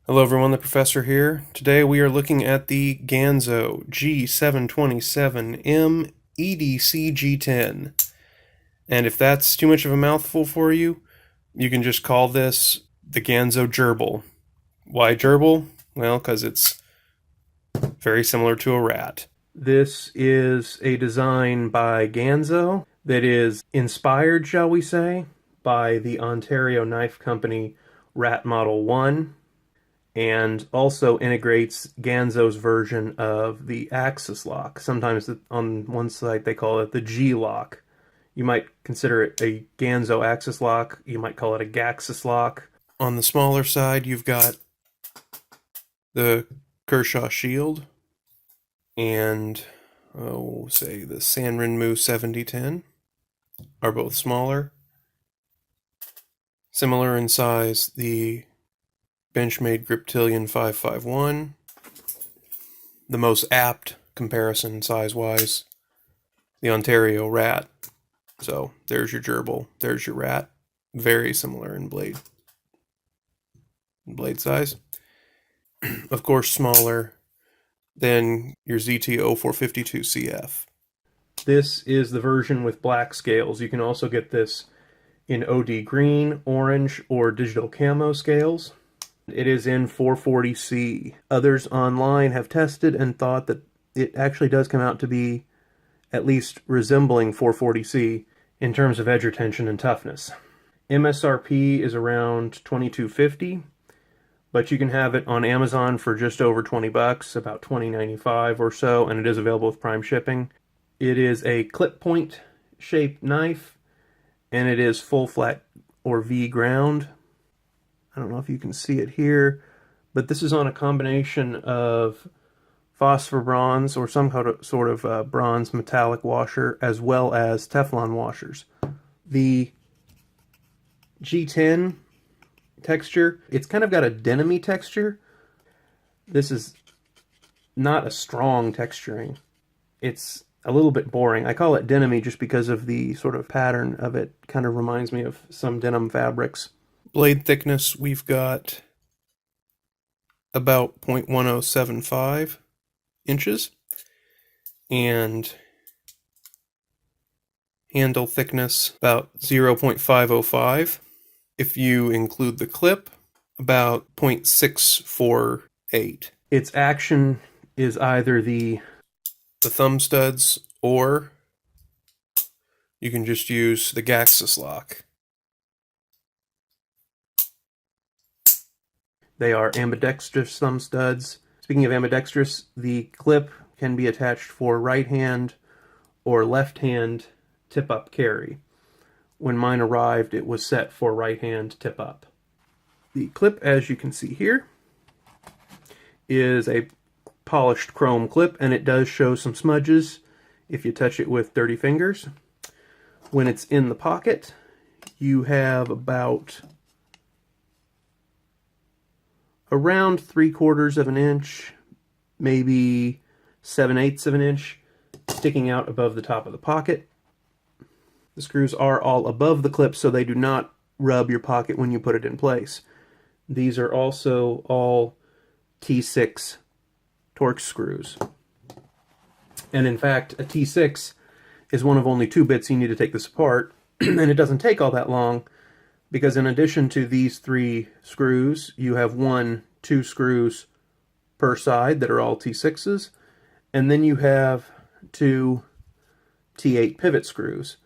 Hello everyone, the professor here. Today we are looking at the Ganzo G727M EDC G10. And if that's too much of a mouthful for you, you can just call this the Ganzo Gerbil. Why Gerbil? Well, because it's very similar to a rat. This is a design by Ganzo that is inspired, shall we say, by the Ontario Knife Company Rat Model 1, and also integrates Ganzo's version of the axis lock. Sometimes on one site they call it the G lock. You might consider it a Ganzo axis lock. You might call it a Gaxis lock. On the smaller side, you've got the Kershaw Shield and, say, the Sanrenmu 7010 are both smaller. Similar in size, the Benchmade Griptilian 551. The most apt comparison size-wise, the Ontario Rat. So there's your gerbil, there's your rat. Very similar in blade size. Of course, smaller than your ZT0452CF. This is the version with black scales. You can also get this in OD green, orange, or digital camo scales. It is in 440C. Others online have tested and thought that it actually does come out to be at least resembling 440C in terms of edge retention and toughness. MSRP is around $22.50, but you can have it on Amazon for just over 20 bucks, about $20.95 or so, and it is available with Prime shipping. It is a clip point shaped knife, and it is full flat or V ground. I don't know if you can see it here, but this is on a combination of phosphor bronze or some sort of bronze metallic washer, as well as Teflon washers. The G10 texture, it's kind of got a denim-y texture. This is not a strong texturing. It's a little bit boring. I call it denim-y just because of the sort of pattern of it. Kind of reminds me of some denim fabrics. Blade thickness, we've got about 0.1075 inches, and handle thickness about 0.505. If you include the clip, about 0.648. Its action is either the thumb studs, or you can just use the Gaxis lock. They are ambidextrous thumb studs. Speaking of ambidextrous, the clip can be attached for right hand or left hand tip up carry. When mine arrived, it was set for right hand tip up. The clip, as you can see here, is a polished chrome clip, and it does show some smudges if you touch it with dirty fingers. When it's in the pocket, you have about around 3/4 of an inch, maybe 7/8 of an inch, sticking out above the top of the pocket. The screws are all above the clip, so they do not rub your pocket when you put it in place. These are also all T6 Torx screws. And in fact, a T6 is one of only 2 bits you need to take this apart, and it doesn't take all that long, because in addition to these 3 screws, you have 2 screws per side that are all T6s, and then you have 2 T8 pivot screws.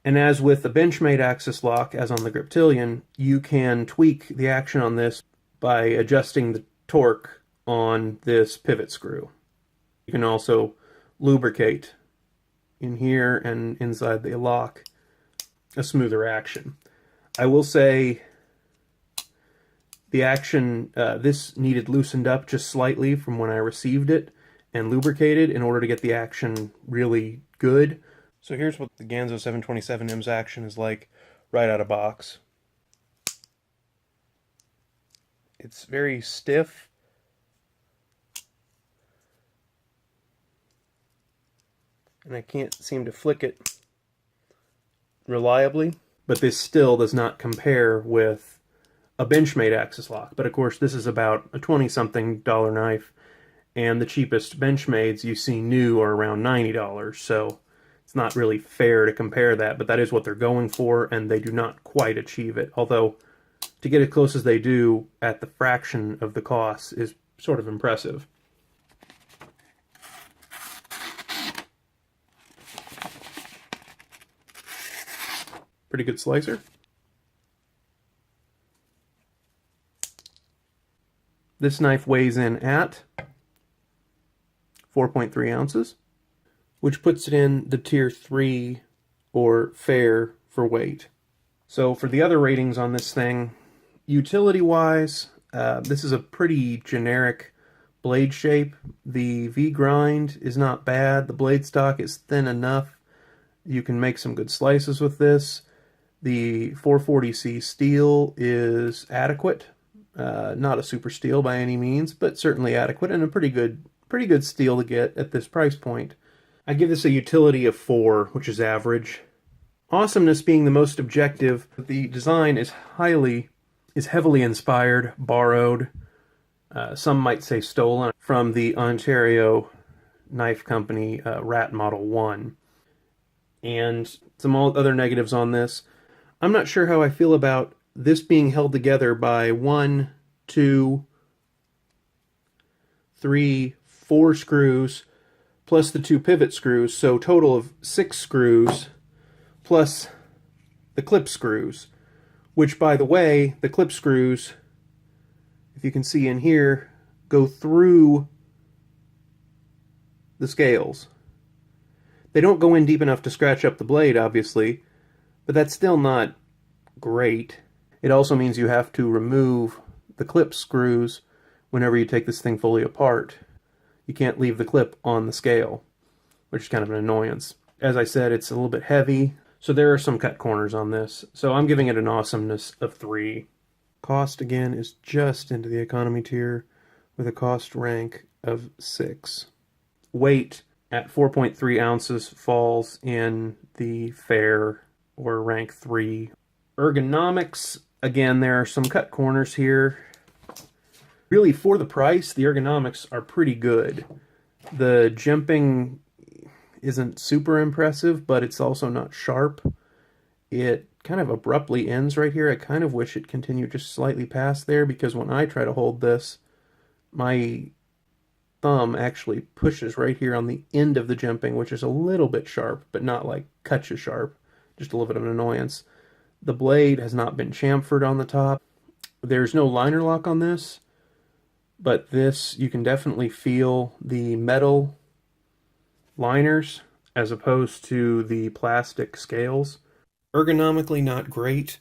And as with the Benchmade axis lock, as on the Griptilian, you can tweak the action on this by adjusting the torque on this pivot screw. You can also lubricate in here and inside the lock a smoother action. I will say the action, this needed loosened up just slightly from when I received it and lubricated in order to get the action really good. So here's what the Ganzo 727M's action is like right out of box. It's very stiff. And I can't seem to flick it reliably, but this still does not compare with a Benchmade axis lock. But of course, this is about a 20-something dollar knife, and the cheapest Benchmades you see new are around $90, so it's not really fair to compare that, but that is what they're going for, and they do not quite achieve it. Although, to get as close as they do at the fraction of the cost is sort of impressive. Pretty good slicer. This knife weighs in at 4.3 ounces, which puts it in the tier 3 or fair for weight. So for the other ratings on this thing, utility-wise, this is a pretty generic blade shape. The V-grind is not bad. The blade stock is thin enough. You can make some good slices with this. The 440C steel is adequate. Not a super steel by any means, but certainly adequate, and a pretty good steel to get at this price point. I give this a utility of 4, which is average. Awesomeness being the most objective, the design is heavily inspired, borrowed, some might say stolen, from the Ontario knife company Rat Model 1. And some other negatives on this. I'm not sure how I feel about this being held together by 1, 2, 3, 4 screws, plus the 2 pivot screws, so total of 6 screws, plus the clip screws, which, by the way, the clip screws, if you can see in here, go through the scales. They don't go in deep enough to scratch up the blade, obviously, but that's still not great. It also means you have to remove the clip screws whenever you take this thing fully apart. You can't leave the clip on the scale, which is kind of an annoyance. As I said, it's a little bit heavy, so there are some cut corners on this. So I'm giving it an awesomeness of 3. Cost, again, is just into the economy tier with a cost rank of 6. Weight at 4.3 ounces falls in the fair or rank 3. Ergonomics, again, there are some cut corners here. Really, for the price, the ergonomics are pretty good. The jimping isn't super impressive, but it's also not sharp. It kind of abruptly ends right here. I kind of wish it continued just slightly past there, because when I try to hold this, my thumb actually pushes right here on the end of the jimping, which is a little bit sharp, but not like Kutcha sharp, just a little bit of an annoyance. The blade has not been chamfered on the top. There's no liner lock on this, but this, you can definitely feel the metal liners as opposed to the plastic scales. Ergonomically not great,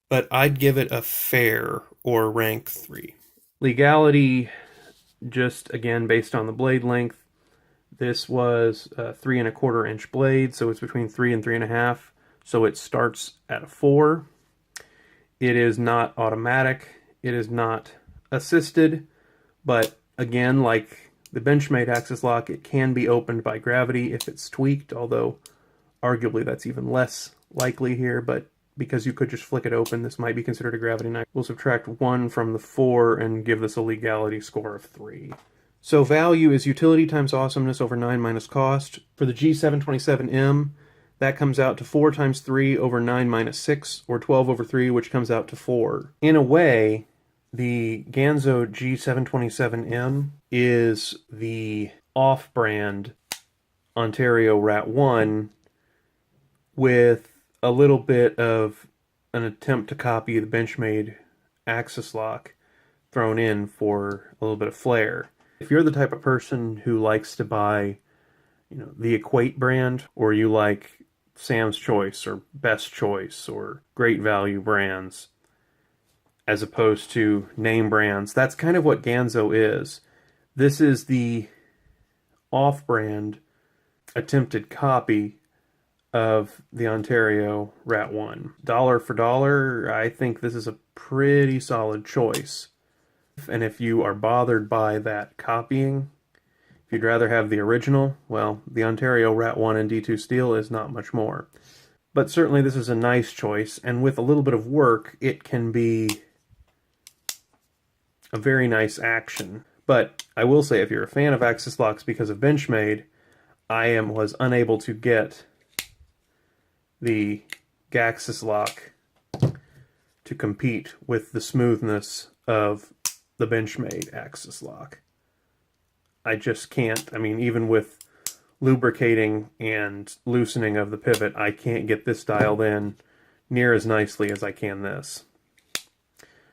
but I'd give it a fair or rank 3. Legality, just again based on the blade length, this was a 3 1/4 inch blade, so it's between 3 and 3 1/2, so it starts at a 4. It is not automatic, it is not assisted, but again, like the Benchmade axis lock, it can be opened by gravity if it's tweaked, although arguably that's even less likely here, but because you could just flick it open, this might be considered a gravity knife. We'll subtract 1 from the 4 and give this a legality score of 3. So value is utility times awesomeness over 9 minus cost. For the G727M, that comes out to 4 times 3 over 9 minus 6, or 12 over 3, which comes out to 4. In a way, the Ganzo G727M is the off-brand Ontario Rat 1 with a little bit of an attempt to copy the Benchmade axis lock thrown in for a little bit of flair. If you're the type of person who likes to buy, the Equate brand, or you like Sam's Choice or Best Choice or Great Value brands, as opposed to name brands, that's kind of what Ganzo is. This is the off-brand attempted copy of the Ontario Rat 1. Dollar for dollar, I think this is a pretty solid choice. And if you are bothered by that copying, if you'd rather have the original, well, the Ontario Rat 1 and D2 steel is not much more. But certainly this is a nice choice, and with a little bit of work, it can be a very nice action. But I will say, if you're a fan of axis locks because of Benchmade, was unable to get the Gaxis lock to compete with the smoothness of the Benchmade axis lock. I just can't. I mean, even with lubricating and loosening of the pivot, I can't get this dialed in near as nicely as I can this.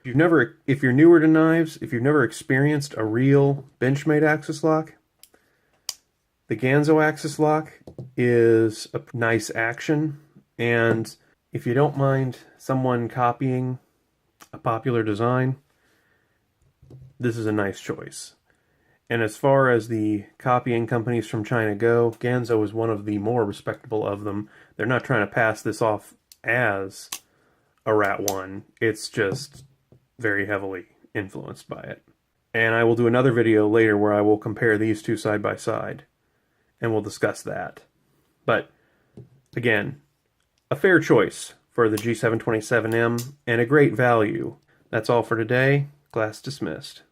If you're newer to knives, if you've never experienced a real Benchmade axis lock, the Ganzo axis lock is a nice action, and if you don't mind someone copying a popular design, this is a nice choice. And as far as the copying companies from China go, Ganzo is one of the more respectable of them. They're not trying to pass this off as a Rat 1. It's just very heavily influenced by it. And I will do another video later where I will compare these two side by side, and we'll discuss that. But again, a fair choice for the G727M and a great value. That's all for today. Class dismissed.